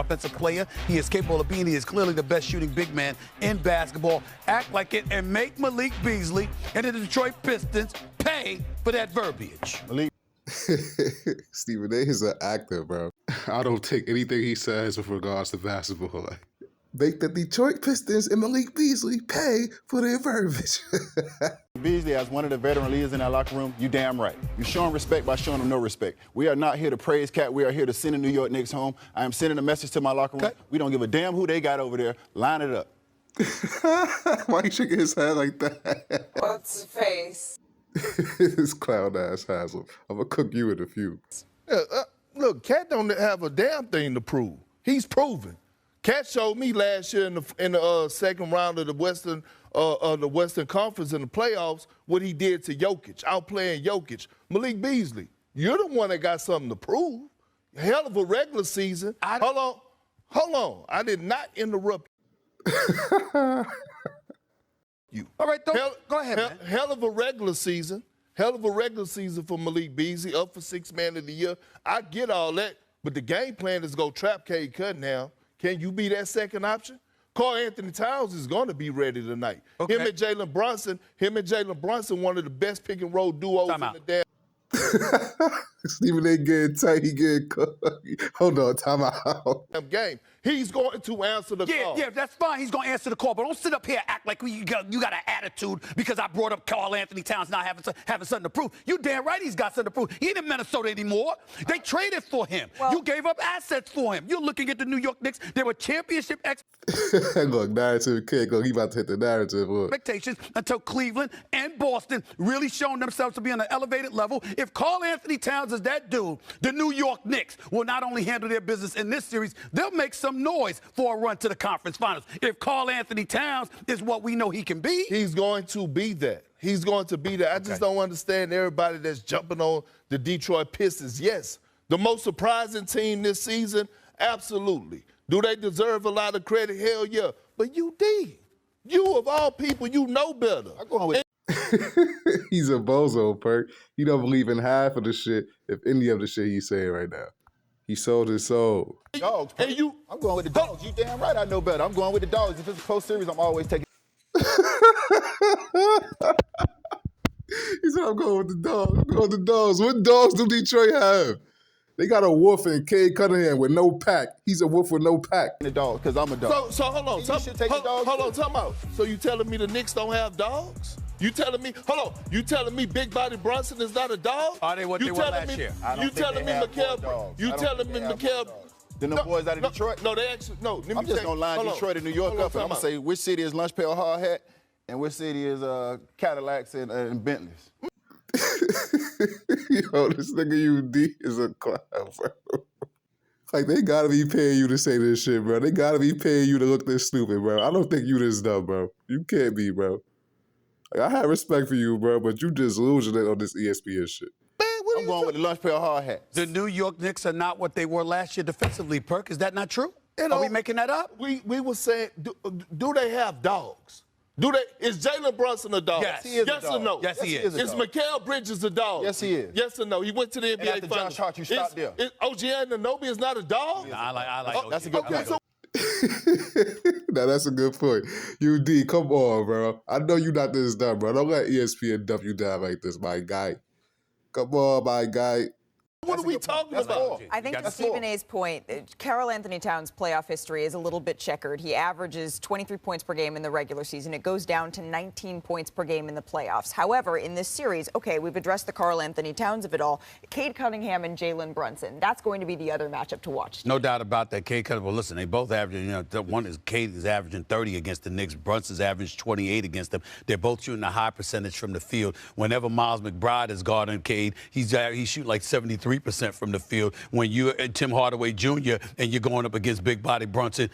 offensive player he is capable of being. He is clearly the best shooting big man in basketball. Act like it and make Malik Beasley and the Detroit Pistons pay for that verbiage. Malik. Stephen A is an actor, bro. I don't take anything he says with regards to basketball. Like, make the Detroit Pistons and Malik Beasley pay for their verbiage. Beasley, as one of the veteran leaders in that locker room, you damn right. You show him respect by showing him no respect. We are not here to praise Cat. We are here to send the New York Knicks home. I am sending a message to my locker room. Okay. We don't give a damn who they got over there. Line it up. Why he shaking his head like that? What's the face? This clown-ass Haslem. I'm going to cook you in a few. Yeah, look, Cat don't have a damn thing to prove. He's proven. Cat showed me last year in the second round of the Western Conference in the playoffs what he did to Jokic, outplaying Jokic. Malik Beasley, you're the one that got something to prove. Hell of a regular season. Hold on. I did not interrupt you. All right, go ahead, man. Hell of a regular season. Hell of a regular season for Malik Beasley, up for Sixth Man of the Year. I get all that, but the game plan is go trap Cade Cunningham. Can you be that second option? Karl Anthony Towns is going to be ready tonight. Okay. Him and Jalen Brunson, one of the best pick and roll duos in the damn. Stephen A getting tight, he getting cooked. Hold on, time out. Game. He's going to answer the call. Yeah, that's fine. He's going to answer the call. But don't sit up here and act like you got an attitude because I brought up Karl Anthony Towns not having something to prove. You damn right he's got something to prove. He ain't in Minnesota anymore. They traded for him. Well, you gave up assets for him. You're looking at the New York Knicks. They were championship Look, narrative kid, he about to hit the narrative. Look. expectations until Cleveland and Boston really shown themselves to be on an elevated level. If Karl Anthony Towns is that dude, the New York Knicks will not only handle their business in this series, they'll make some noise for a run to the conference finals. If Karl Anthony Towns is what we know he can be. He's going to be that. He's going to be that. I just don't understand everybody that's jumping on the Detroit Pistons. Yes, the most surprising team this season, absolutely. Do they deserve a lot of credit? Hell yeah. But you did. You, of all people, you know better. I'm going with He's a bozo, Perk. He don't believe in half of the shit, if any of the shit he's saying right now. He sold his soul. dogs. And you, I'm going with the dogs. You damn right I know better. I'm going with the dogs. If it's a close series, I'm always taking. He said, I'm going with the dogs. I'm going with the dogs. What dogs do Detroit have? They got a wolf in Cade Cunningham with no pack. He's a wolf with no pack. The dog, because I'm a dog. so hold on. You should take the dogs Hold on, too. time out. So you telling me the Knicks don't have dogs? You telling me, hold on, you telling me Big Body Brunson is not a dog? Are they what they were last year? I don't You think telling they me have more Mikael, dogs. you I don't telling think me they have Mikael. more dogs. Then the boys out of Detroit? No, they actually, no. Let me I'm just going to line hold on. Detroit and New York Hold on, up, and I'm time going to out. say which city is Lunch Pail Hard Hat and which city is Cadillacs and Bentleys. Yo, this nigga UD is a clown, bro. Like, they gotta be paying you to say this shit, bro. They gotta be paying you to look this stupid, bro. I don't think you this dumb, bro. You can't be, bro. Like, I have respect for you, bro, but you just losing it on this ESPN shit. I'm going with the Lunch Pail Hard Hat. The New York Knicks are not what they were last year defensively, Perk. Is that not true? Are we making that up? We were saying, do they have dogs? Is Jalen Brunson a dog? Yes. He is a Yes or dog. no? Yes, he is. Is Mikal Bridges a dog? Yes, he is. Yes or no? He went to the NBA after Finals. Josh Hart, you stopped there. OG Anunoby is not a dog? I like Oh, that's a good okay, point. so Now, that's a good point. UD, come on, bro. I know you not this dumb, bro. Don't let ESPN dump you down like this, my guy. Come on, my guy. what are we talking about? I think to Stephen A's point, Karl Anthony Towns' playoff history is a little bit checkered. He averages 23 points per game in the regular season. It goes down to 19 points per game in the playoffs. However, in this series, okay, we've addressed the Karl Anthony Towns of it all. Cade Cunningham and Jalen Brunson. That's going to be the other matchup to watch. No doubt about that. Cade Cunningham, well, listen, they both averaging, Cade is averaging 30 against the Knicks. Brunson's averaged 28 against them. They're both shooting a high percentage from the field. Whenever Miles McBride is guarding Cade, he's shooting like 73% from the field. When you're Tim Hardaway Jr. and you're going up against Big Body Brunson,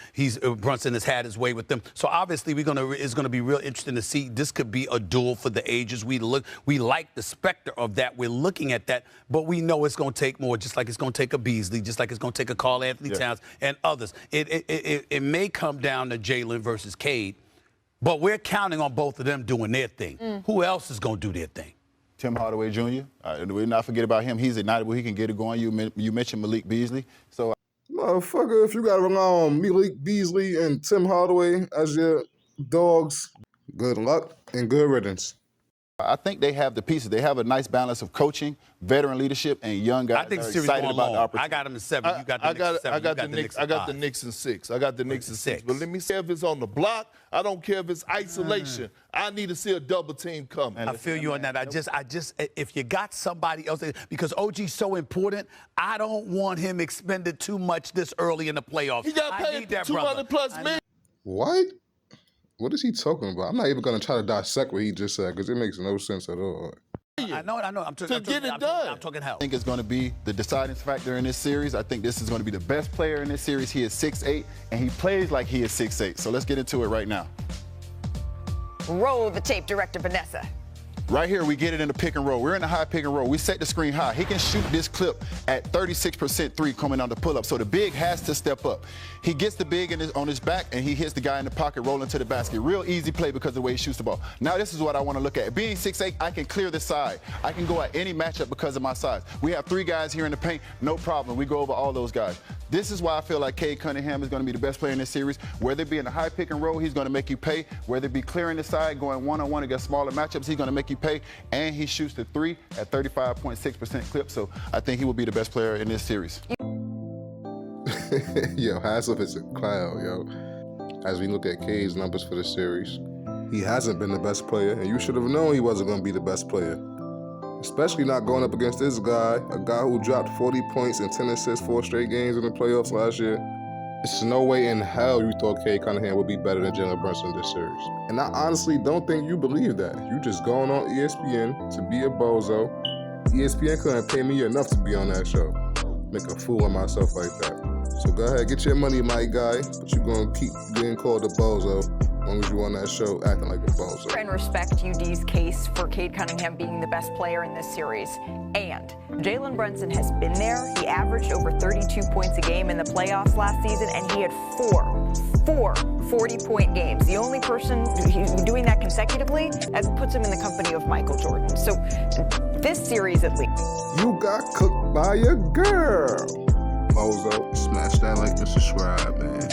Brunson has had his way with them. So obviously it's gonna be real interesting to see. This could be a duel for the ages. We like the specter of that. We're looking at that, but we know it's gonna take more. Just like it's gonna take a Beasley, just like it's gonna take a Karl Anthony Towns and others. It may come down to Jalen versus Cade, but we're counting on both of them doing their thing. Who else is gonna do their thing? Tim Hardaway Jr. We'll not forget about him. He's ignited where he can get it going. You mentioned Malik Beasley. So Motherfucker, if you gotta rely on Malik Beasley and Tim Hardaway as your dogs, good luck and good riddance. I think they have the pieces. They have a nice balance of coaching, veteran leadership, and young guys I think that the are series excited going about long. the opportunity. I got him in 7. You got the Knicks in 7. I got the Knicks in 5. Knicks in 6. I got the Knicks in 6. But let me say, if it's on the block, I don't care if it's isolation. I need to see a double team coming. I feel you on that. I just, if you got somebody else, because OG's so important, I don't want him expended too much this early in the playoffs. He got I paid need that 200 plus million. What? What is he talking about? I'm not even gonna try to dissect what he just said because it makes no sense at all. I know. I'm talking hell. I think it's going to be the deciding factor in this series. I think this is going to be the best player in this series. He is 6'8", and he plays like he is 6'8". So let's get into it right now. Roll the tape, Director Vanessa. Right here, we get it in the pick and roll. We're in the high pick and roll. We set the screen high. He can shoot this clip at 36% three coming on the pull-up. So the big has to step up. He gets the big on his back, and he hits the guy in the pocket rolling to the basket. Real easy play because of the way he shoots the ball. Now this is what I want to look at. Being 6'8", I can clear the side. I can go at any matchup because of my size. We have 3 guys here in the paint. No problem. We go over all those guys. This is why I feel like Cade Cunningham is going to be the best player in this series. Whether it be in the high pick and roll, he's going to make you pay. Whether it be clearing the side, going one-on-one against smaller matchups, he's going to make you pay. And he shoots the 3 at 35.6% clip. So I think he will be the best player in this series. Yo, Haslem is a clown, yo. As we look at Cade's numbers for the series, he hasn't been the best player, and you should have known he wasn't going to be the best player. Especially not going up against this guy, a guy who dropped 40 points and 10 assists 4 straight games in the playoffs last year. There's no way in hell you thought Cade Cunningham would be better than Jalen Brunson in this series. And I honestly don't think you believe that. You just going on ESPN to be a bozo. ESPN couldn't pay me enough to be on that show. Make a fool of myself like that. So go ahead, get your money, my guy, but you're gonna keep being called a bozo as long as you on that show acting like a bozo. And respect UD's case for Cade Cunningham being the best player in this series. And Jalen Brunson has been there. He averaged over 32 points a game in the playoffs last season, and he had four 40-point games. The only person doing that consecutively puts him in the company of Michael Jordan. So this series, at least. You got cooked by your girl. Bozo, smash that like and subscribe, man.